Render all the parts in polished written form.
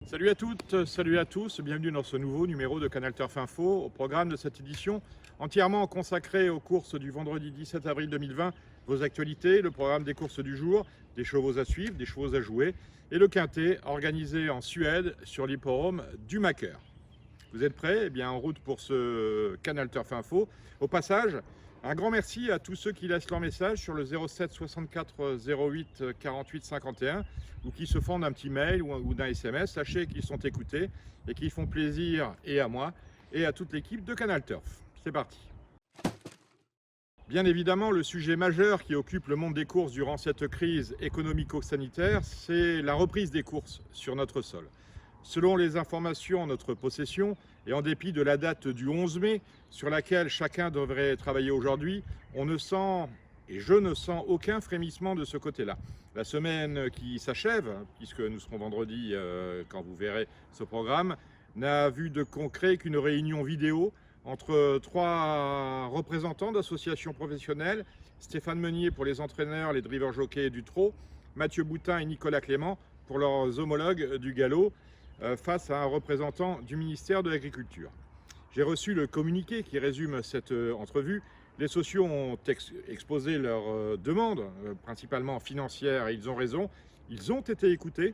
Salut à toutes, salut à tous, bienvenue dans ce nouveau numéro de Canal Turf Info. Au programme de cette édition entièrement consacrée aux courses du vendredi 17 avril 2020, vos actualités, le programme des courses du jour, des chevaux à suivre, des chevaux à jouer et le quintet organisé en Suède sur l'hippodrome du Maker. Vous êtes prêts? Eh bien, en route pour ce Canal Turf Info. Au passage, un grand merci à tous ceux qui laissent leur message sur le 07 64 08 48 51 ou qui se font d'un petit mail ou d'un SMS. Sachez qu'ils sont écoutés et qu'ils font plaisir et à moi et à toute l'équipe de Canal Turf. C'est parti. Bien évidemment, le sujet majeur qui occupe le monde des courses durant cette crise économico-sanitaire, c'est la reprise des courses sur notre sol. Selon les informations en notre possession, et en dépit de la date du 11 mai, sur laquelle chacun devrait travailler aujourd'hui, on ne sent, et je ne sens aucun frémissement de ce côté-là. La semaine qui s'achève, puisque nous serons vendredi quand vous verrez ce programme, n'a vu de concret qu'une réunion vidéo entre trois représentants d'associations professionnelles, Stéphane Meunier pour les entraîneurs, les drivers jockeys du trot, Mathieu Boutin et Nicolas Clément pour leurs homologues du galop, face à un représentant du ministère de l'Agriculture. J'ai reçu le communiqué qui résume cette entrevue. Les sociaux ont exposé leurs demandes, principalement financières, et ils ont raison. Ils ont été écoutés,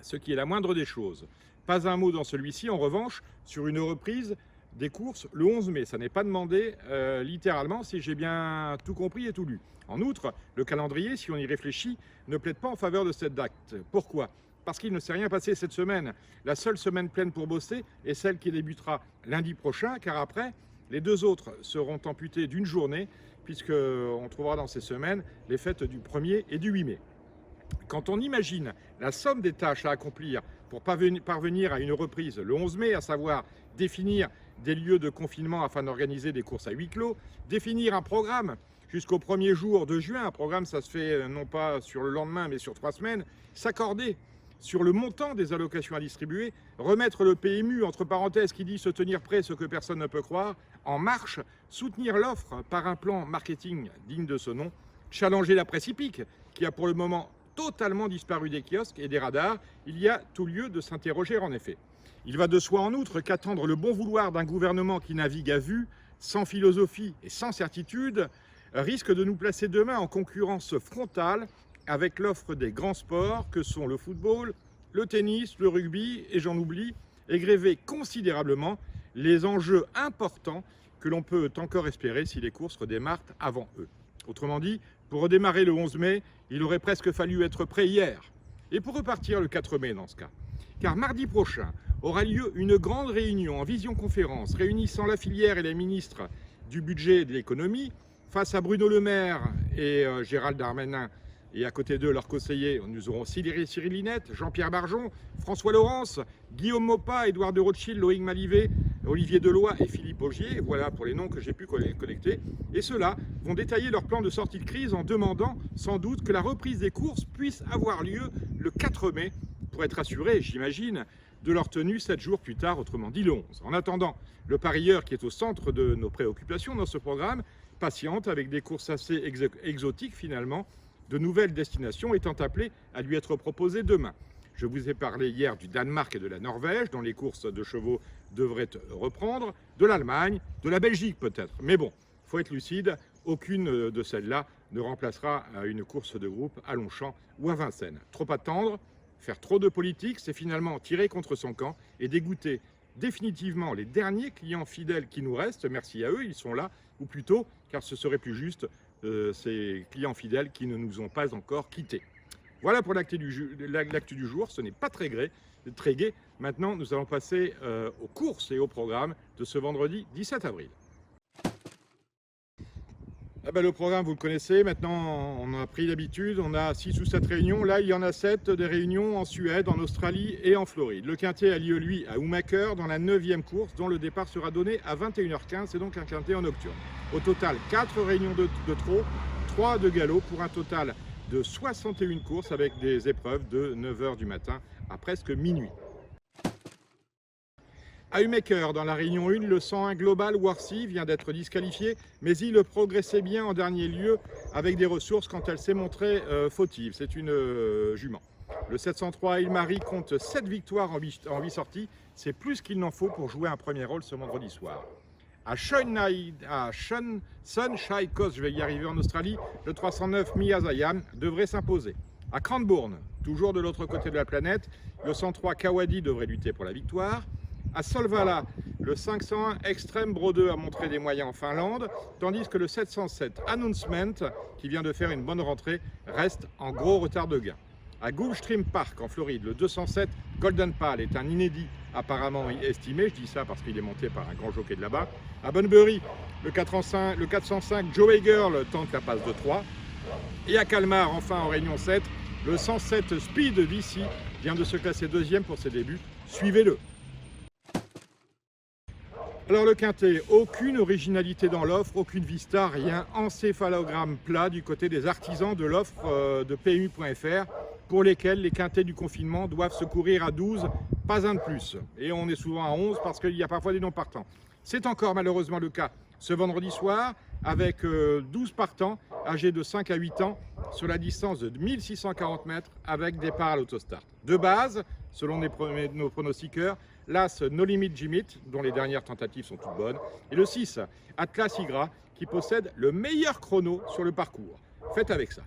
ce qui est la moindre des choses. Pas un mot dans celui-ci, en revanche, sur une reprise des courses le 11 mai. Ça n'est pas demandé littéralement, si j'ai bien tout compris et tout lu. En outre, le calendrier, si on y réfléchit, ne plaide pas en faveur de cette date. Pourquoi ? Parce qu'il ne s'est rien passé cette semaine. La seule semaine pleine pour bosser est celle qui débutera lundi prochain, car après, les deux autres seront amputées d'une journée, puisqu'on trouvera dans ces semaines les fêtes du 1er et du 8 mai. Quand on imagine la somme des tâches à accomplir pour parvenir à une reprise le 11 mai, à savoir définir des lieux de confinement afin d'organiser des courses à huis clos, définir un programme jusqu'au 1er jour de juin, un programme ça se fait non pas sur le lendemain mais sur 3 semaines, s'accorder sur le montant des allocations à distribuer, remettre le PMU, entre parenthèses, qui dit se tenir prêt, ce que personne ne peut croire, en marche, soutenir l'offre par un plan marketing digne de ce nom, challenger la presse hippique, qui a pour le moment totalement disparu des kiosques et des radars, il y a tout lieu de s'interroger en effet. Il va de soi en outre qu'attendre le bon vouloir d'un gouvernement qui navigue à vue, sans philosophie et sans certitude, risque de nous placer demain en concurrence frontale avec l'offre des grands sports que sont le football, le tennis, le rugby et j'en oublie, et gréver considérablement les enjeux importants que l'on peut encore espérer si les courses redémarrent avant eux. Autrement dit, pour redémarrer le 11 mai, il aurait presque fallu être prêt hier. Et pour repartir le 4 mai dans ce cas. Car mardi prochain aura lieu une grande réunion en visioconférence réunissant la filière et les ministres du budget et de l'économie face à Bruno Le Maire et Gérald Darmanin. Et à côté d'eux, leurs conseillers, nous aurons Cyril Linette, Jean-Pierre Barjon, François Laurence, Guillaume Maupas, Édouard de Rothschild, Loïc Malivet, Olivier Deloy et Philippe Augier. Voilà pour les noms que j'ai pu collecter. Et ceux-là vont détailler leur plan de sortie de crise en demandant sans doute que la reprise des courses puisse avoir lieu le 4 mai pour être assuré, j'imagine, de leur tenue 7 jours plus tard, autrement dit le 11. En attendant, le parieur qui est au centre de nos préoccupations dans ce programme patiente avec des courses assez exotiques finalement, de nouvelles destinations étant appelées à lui être proposées demain. Je vous ai parlé hier du Danemark et de la Norvège, dont les courses de chevaux devraient reprendre, de l'Allemagne, de la Belgique peut-être. Mais bon, il faut être lucide, aucune de celles-là ne remplacera une course de groupe à Longchamp ou à Vincennes. Trop attendre, faire trop de politique, c'est finalement tirer contre son camp et dégoûter définitivement les derniers clients fidèles qui nous restent. Merci à eux, ils sont là, ou plutôt, car ce serait plus juste, ces clients fidèles qui ne nous ont pas encore quittés. Voilà pour l'actu du jour, ce n'est pas très gai. Maintenant, nous allons passer aux courses et au programme de ce vendredi 17 avril. Le programme, vous le connaissez, maintenant on a pris l'habitude, on a 6 ou 7 réunions, là il y en a 7 des réunions en Suède, en Australie et en Floride. Le quintet a lieu lui à Oumaker dans la 9e course dont le départ sera donné à 21h15, c'est donc un quintet en nocturne. Au total 4 réunions de trot, 3 de galop pour un total de 61 courses avec des épreuves de 9h du matin à presque minuit. À Oumaker, dans la Réunion 1, le 101 Global Warsi vient d'être disqualifié, mais il progressait bien en dernier lieu avec des ressources quand elle s'est montrée fautive. C'est une jument. Le 703 Ilmarie compte 7 victoires en 8 sorties. C'est plus qu'il n'en faut pour jouer un premier rôle ce vendredi soir. À Sunshine Coast, je vais y arriver en Australie, le 309 Miyazayam devrait s'imposer. À Cranbourne, toujours de l'autre côté de la planète, le 103 Kawadi devrait lutter pour la victoire. À Solvala, le 501 Extreme Bro 2 a montré des moyens en Finlande, tandis que le 707 Announcement, qui vient de faire une bonne rentrée, reste en gros retard de gain. À Gulfstream Park en Floride, le 207 Golden Pal est un inédit apparemment estimé, je dis ça parce qu'il est monté par un grand jockey de là-bas. À Bunbury, le 405 Joey Girl tente la passe de 3. Et à Calmar, enfin en Réunion 7, le 107 Speed VC vient de se classer deuxième pour ses débuts. Suivez-le. Alors le quintet, aucune originalité dans l'offre, aucune vista, rien, encéphalogramme plat du côté des artisans de l'offre de PMU.fr pour lesquels les quintets du confinement doivent se courir à 12, pas un de plus. Et on est souvent à 11 parce qu'il y a parfois des non partants. C'est encore malheureusement le cas ce vendredi soir avec 12 partants âgés de 5 à 8 ans sur la distance de 1640 mètres avec départ à l'autostart. De base, selon nos pronostiqueurs, l'As No Limit Jimit, dont les dernières tentatives sont toutes bonnes, et le 6, Atlas Igra, qui possède le meilleur chrono sur le parcours. Faites avec ça.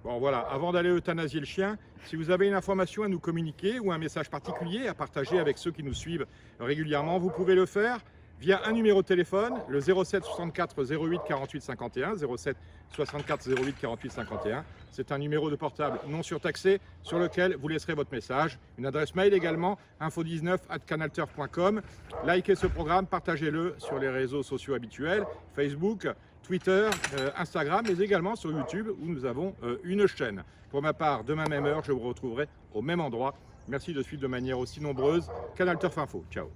Bon voilà, avant d'aller euthanasier le chien, si vous avez une information à nous communiquer ou un message particulier à partager avec ceux qui nous suivent régulièrement, vous pouvez le faire via un numéro de téléphone, le 07 64 08 48 51, 07 64 08 48 51. C'est un numéro de portable non surtaxé sur lequel vous laisserez votre message. Une adresse mail également, info19@canalturf.com. Likez ce programme, partagez-le sur les réseaux sociaux habituels, Facebook, Twitter, Instagram, mais également sur YouTube où nous avons une chaîne. Pour ma part, demain même heure, je vous retrouverai au même endroit. Merci de suivre de manière aussi nombreuse Canal Turf Info. Ciao.